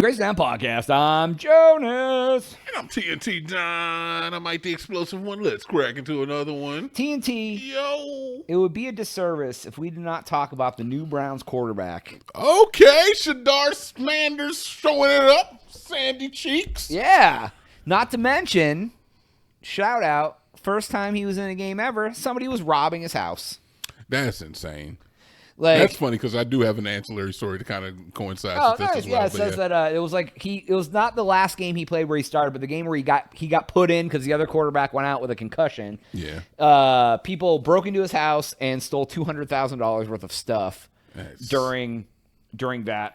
Crazy Town Podcast. I'm Jonas. And I'm TNT Dynamite, the explosive one. Let's crack into another one. TNT, Yo. it would be a disservice if we did not talk about the new Browns quarterback. Okay, Shadar Sanders showing it up. Sandy cheeks. Yeah. Not to mention, shout out, first time he was in a game ever, somebody was robbing his house. That's insane. Like, That's funny because I do have an ancillary story to kind of coincide with this as well. Yeah, it says that it was like it was not the last game he played where he started, but the game where he got put in because the other quarterback went out with a concussion. Yeah. People broke into his house and stole $200,000 worth of stuff during that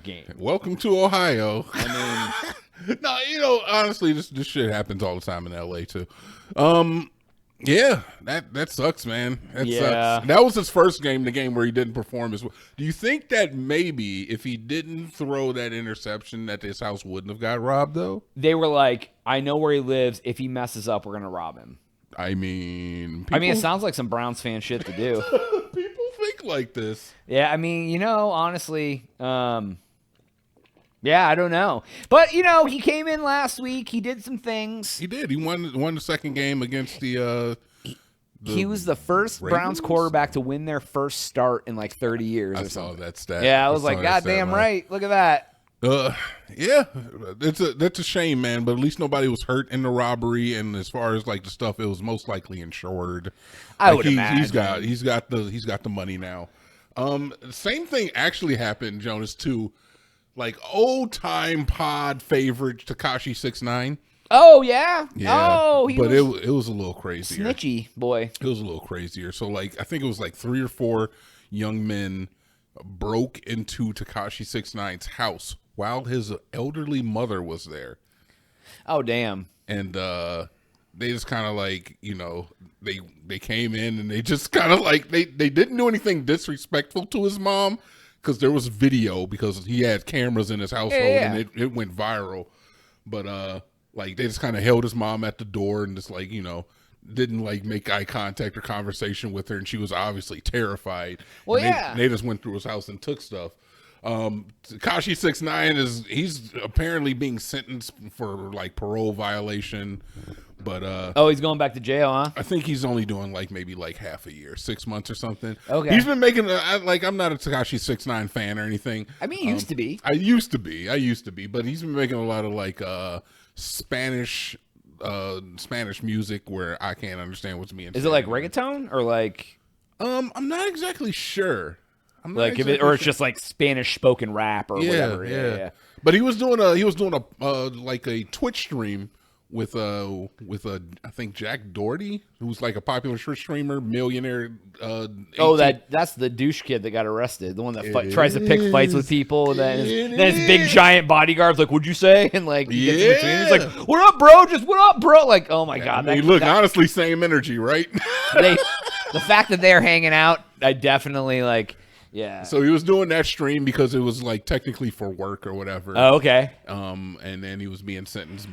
game. Welcome to Ohio. I mean, no, honestly, this shit happens all the time in LA too. Yeah, that sucks, man. That sucks. That was his first game, the game where he didn't perform as well. Do you think that maybe if he didn't throw that interception that his house wouldn't have got robbed, though? They were like, I know where he lives. If he messes up, we're going to rob him. I mean, it sounds like some Browns fan shit to do. People think like this. Yeah, I mean, honestly, yeah, I don't know. But, he came in last week. He did some things. He did. He won the second game against the he was the first Ravens? Browns quarterback to win their first start in like 30 years I or saw something. that stat. Yeah, I was like, God damn right. Look at that. Yeah, that's a shame, man. But at least nobody was hurt in the robbery, and as far as like the stuff, it was most likely insured. I would imagine he's got the money now. Same thing actually happened, Jonas, too. Like old time pod favorite Tekashi 6ix9ine. Oh yeah. It was a little crazier. Snitchy boy. It was a little crazier. So like I think it was like 3 or 4 young men broke into Tekashi 6ix9ine's house while his elderly mother was there. Oh damn. And they just kind of like, they came in and they just kind of like they didn't do anything disrespectful to his mom because there was video because he had cameras in his household and it went viral. But like they just kind of held his mom at the door and just like, didn't like make eye contact or conversation with her, and she was obviously terrified. Well, and they just went through his house and took stuff. Tekashi 6ix9ine he's apparently being sentenced for like parole violation, but he's going back to jail, huh? I think he's only doing like maybe like half a year, 6 months or something. Okay. He's been making I'm not a Tekashi 6ix9ine fan or anything. I mean, he used to be. I used to be, but he's been making a lot of like Spanish music where I can't understand what's being said. Is it like reggaeton or like? I'm not exactly sure. It's just like Spanish spoken rap or whatever. Yeah. But he was doing a Twitch stream with I think Jack Doherty, who's like a popular Twitch streamer, millionaire. That's the douche kid that got arrested. The one that tries to pick fights with people, and then his big giant bodyguard's like, "What'd you say?" And like, he gets in between. He's like, "What up, bro? Just what up, bro?" Like, oh my god. Honestly, same energy, right? The fact that they're hanging out, I definitely like. Yeah. So he was doing that stream because it was like technically for work or whatever. Oh, okay. And then he was being sentenced,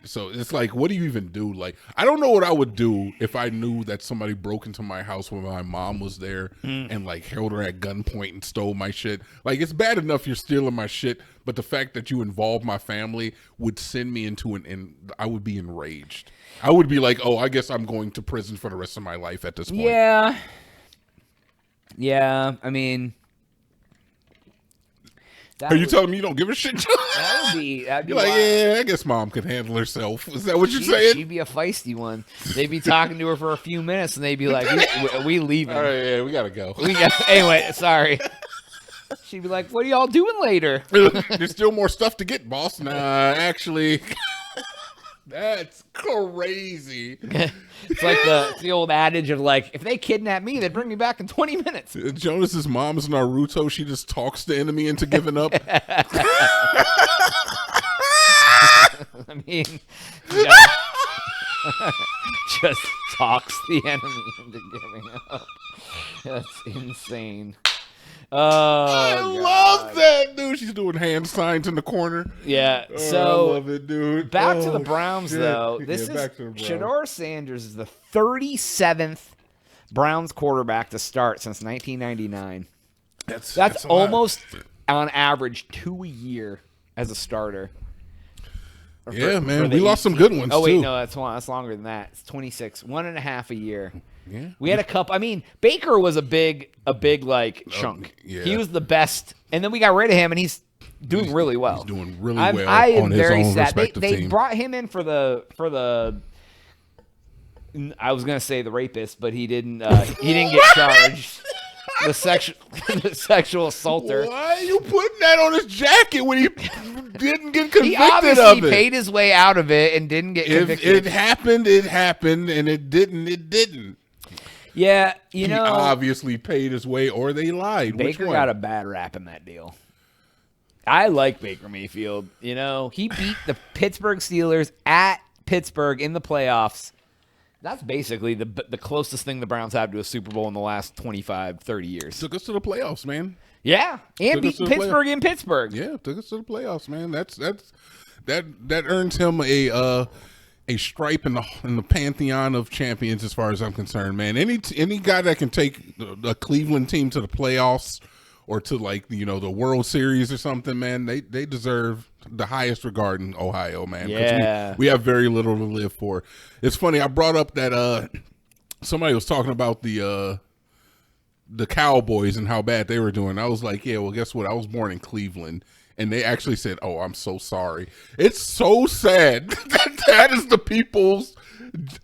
so it's like, what do you even do? Like, I don't know what I would do if I knew that somebody broke into my house when my mom was there and like held her at gunpoint and stole my shit. Like, it's bad enough you're stealing my shit, but the fact that you involve my family would send me into and I would be enraged. I would be like, oh, I guess I'm going to prison for the rest of my life at this point. Yeah. Yeah, I mean, are you telling me you don't give a shit? That'd be you're like, yeah, I guess mom can handle herself. Is that what you're saying? She'd be a feisty one. They'd be talking to her for a few minutes, and they'd be like, we leaving. All right, yeah, we gotta go. Anyway, sorry. She'd be like, what are y'all doing later? There's still more stuff to get, boss. Nah, actually. That's crazy. It's like the old adage of like, if they kidnap me, they'd bring me back in 20 minutes. Jonas's mom is Naruto. She just talks the enemy into giving up. I mean, just talks the enemy into giving up. That's insane. I love that, dude. She's doing hand signs in the corner. Yeah, so I love it, dude. Back to the Browns, though. Shadar Sanders is the 37th Browns quarterback to start since 1999. That's almost on average 2 a year as a starter. Yeah, man, we lost some good ones. Oh wait, too. no, that's longer than that. It's 26, 1.5 a year. Yeah, we had a couple. I mean, Baker was a big like chunk. Yeah. He was the best, and then we got rid of him, and he's doing really well. He's doing really well I am on his very own sad. respective They team. brought him in for the. I was gonna say the rapist, but he didn't. He didn't get charged. The sexual assaulter. Why are you putting that on his jacket when he didn't get convicted He obviously of it? paid his way out of it and didn't get If convicted. it happened, and it didn't. Yeah, He obviously paid his way, or they lied. Which Baker one? got a bad rap in that deal. I like Baker Mayfield. He beat the Pittsburgh Steelers at Pittsburgh in the playoffs. That's basically the closest thing the Browns have to a Super Bowl in the last 25, 30 years. Took us to the playoffs, man. Yeah, and Took us beat to the Pittsburgh in Pittsburgh. Yeah, took us to the playoffs, man. That earns him a stripe in the pantheon of champions, as far as I'm concerned, man. Any guy that can take a Cleveland team to the playoffs or to the World Series or something, man, they deserve the highest regard in Ohio, man. 'Cause Yeah. we have very little to live for. It's funny. I brought up that somebody was talking about the Cowboys and how bad they were doing. I was like, yeah, well, guess what? I was born in Cleveland. And they actually said, oh, I'm so sorry. It's so sad that is the people's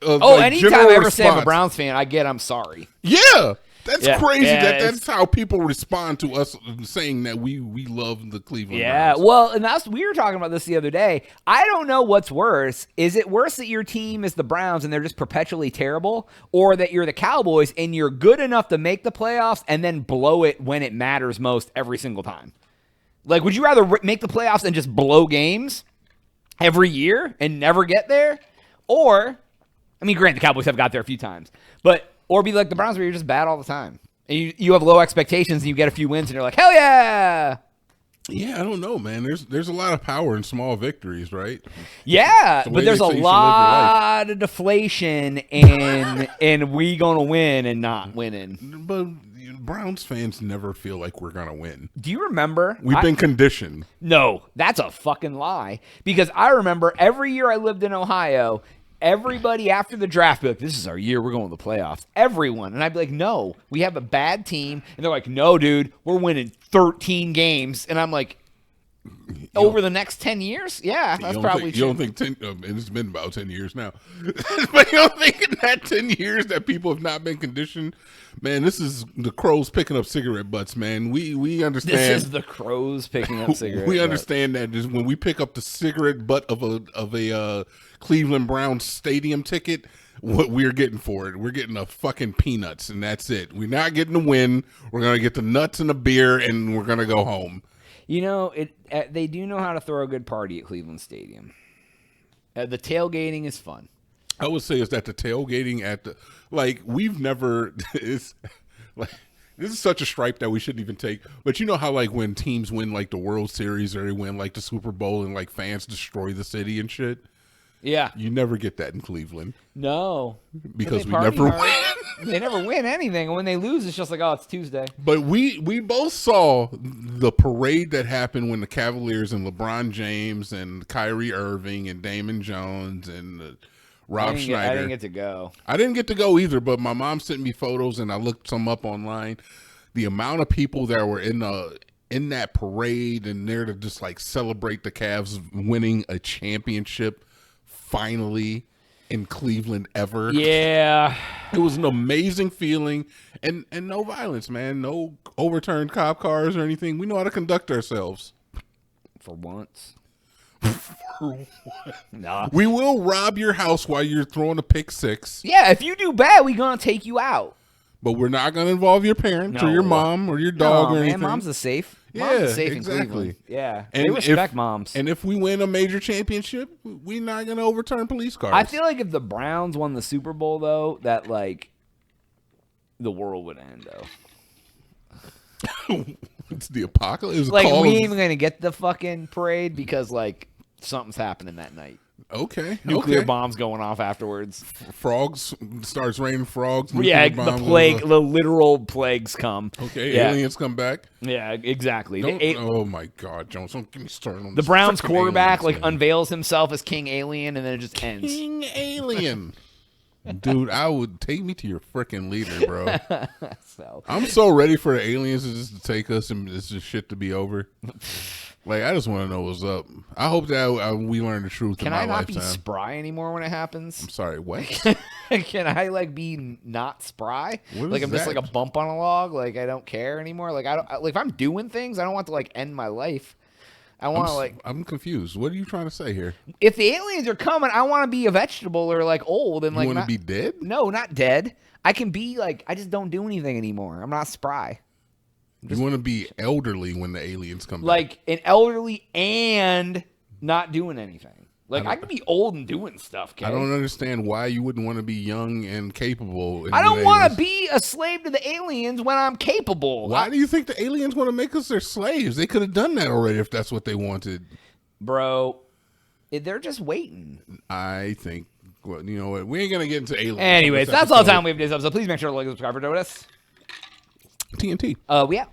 Anytime I ever say I'm a response. Browns fan, I get I'm sorry. Yeah. That's crazy. Yeah, That's how people respond to us saying that we love the Cleveland Yeah, Browns. well, and we were talking about this the other day. I don't know what's worse. Is it worse that your team is the Browns and they're just perpetually terrible, or that you're the Cowboys and you're good enough to make the playoffs and then blow it when it matters most every single time? Like, would you rather make the playoffs and just blow games every year and never get there? Or, I mean, granted, the Cowboys have got there a few times, or be like the Browns where you're just bad all the time. And you have low expectations and you get a few wins and you're like, hell yeah! Yeah, I don't know, man. There's a lot of power in small victories, right? Yeah, the way but there's they a say you should live your lot of deflation and we gonna win and not winning. But Browns fans never feel like we're gonna win. Do you remember? We've been conditioned. No, that's a fucking lie. Because I remember every year I lived in Ohio, everybody after the draft be like, this is our year, we're going to the playoffs. Everyone. And I'd be like, no, we have a bad team. And they're like, no, dude, we're winning 13 games. And I'm like, over the next 10 years? Yeah, that's probably true. You don't think 10, and it's been about 10 years now. But you don't think in that 10 years that people have not been conditioned? Man, this is the crows picking up cigarette butts, man. We understand. This is the crows picking up cigarettes. We understand that is when we pick up the cigarette butt of a Cleveland Browns stadium ticket, what we're getting for it. We're getting a fucking peanuts, and that's it. We're not getting the win. We're going to get the nuts and the beer, and we're going to go home. They do know how to throw a good party at Cleveland Stadium. The tailgating is fun. I would say is that the tailgating at the we've never it's like this is such a stripe that we shouldn't even take. But you know how when teams win the World Series or they win the Super Bowl and fans destroy the city and shit. Yeah. You never get that in Cleveland. No. Because They we party never hard. win. They never win anything. And when they lose, it's just like, oh, it's Tuesday. But we both saw the parade that happened when the Cavaliers and LeBron James and Kyrie Irving and Damon Jones and Rob Schneider. I didn't get to go. I didn't get to go either, but my mom sent me photos and I looked some up online. The amount of people that were in that parade and there to just celebrate the Cavs winning a championship finally in Cleveland ever. Yeah. It was an amazing feeling and no violence, man. No overturned cop cars or anything. We know how to conduct ourselves. For once. Nah. We will rob your house while you're throwing a pick six. Yeah, if you do bad, we gonna take you out. But we're not going to involve your parents or your mom or your dog or anything. Mom's a safe. Yeah, Mom's a safe exactly. in Cleveland. Yeah, And they respect if- moms. And if we win a major championship, we're not going to overturn police cars. I feel like if the Browns won the Super Bowl, though, that the world would end, though. It's the apocalypse. We ain't even gonna get the fucking parade because something's happening that night. Okay. Nuclear okay. bombs going off afterwards. Frogs starts raining frogs. Yeah, nuclear the bombs, plague, the literal plagues come. Okay, Yeah. aliens come back. Yeah, exactly. Oh my God, Jones! Don't get me started on The this Browns frickin' quarterback aliens, man. unveils himself as King Alien, and then it just ends. King Alien. Dude, I would take me to your freaking leader, bro. So I'm so ready for the aliens to take us and this shit to be over. Like, I just want to know what's up. I hope that we learn the truth in can my I not lifetime. be spry anymore when it happens? I'm sorry, what? Can I like be not spry? What Like is I'm just that? like a bump on a log. Like I don't care anymore. Like I don't like if I'm doing things, I don't want to like end my life. I want to like I'm confused. What are you trying to say here? if the aliens are coming, I want to be a vegetable or like old and You like want to not, be dead? no, not dead. I can be like I just don't do anything anymore. I'm not spry. You want to be elderly when the aliens come back? Like an elderly and not doing anything. Like I can be old and doing stuff. Kay? I don't understand why you wouldn't want to be young and capable. I don't want to be a slave to the aliens when I'm capable. Why do you think the aliens want to make us their slaves? They could have done that already if that's what they wanted. Bro, they're just waiting. I think, well, you know what? We ain't going to get into aliens. Anyways, that's all the time we have for this episode. Please make sure to like and subscribe for Dotus. TNT. We out.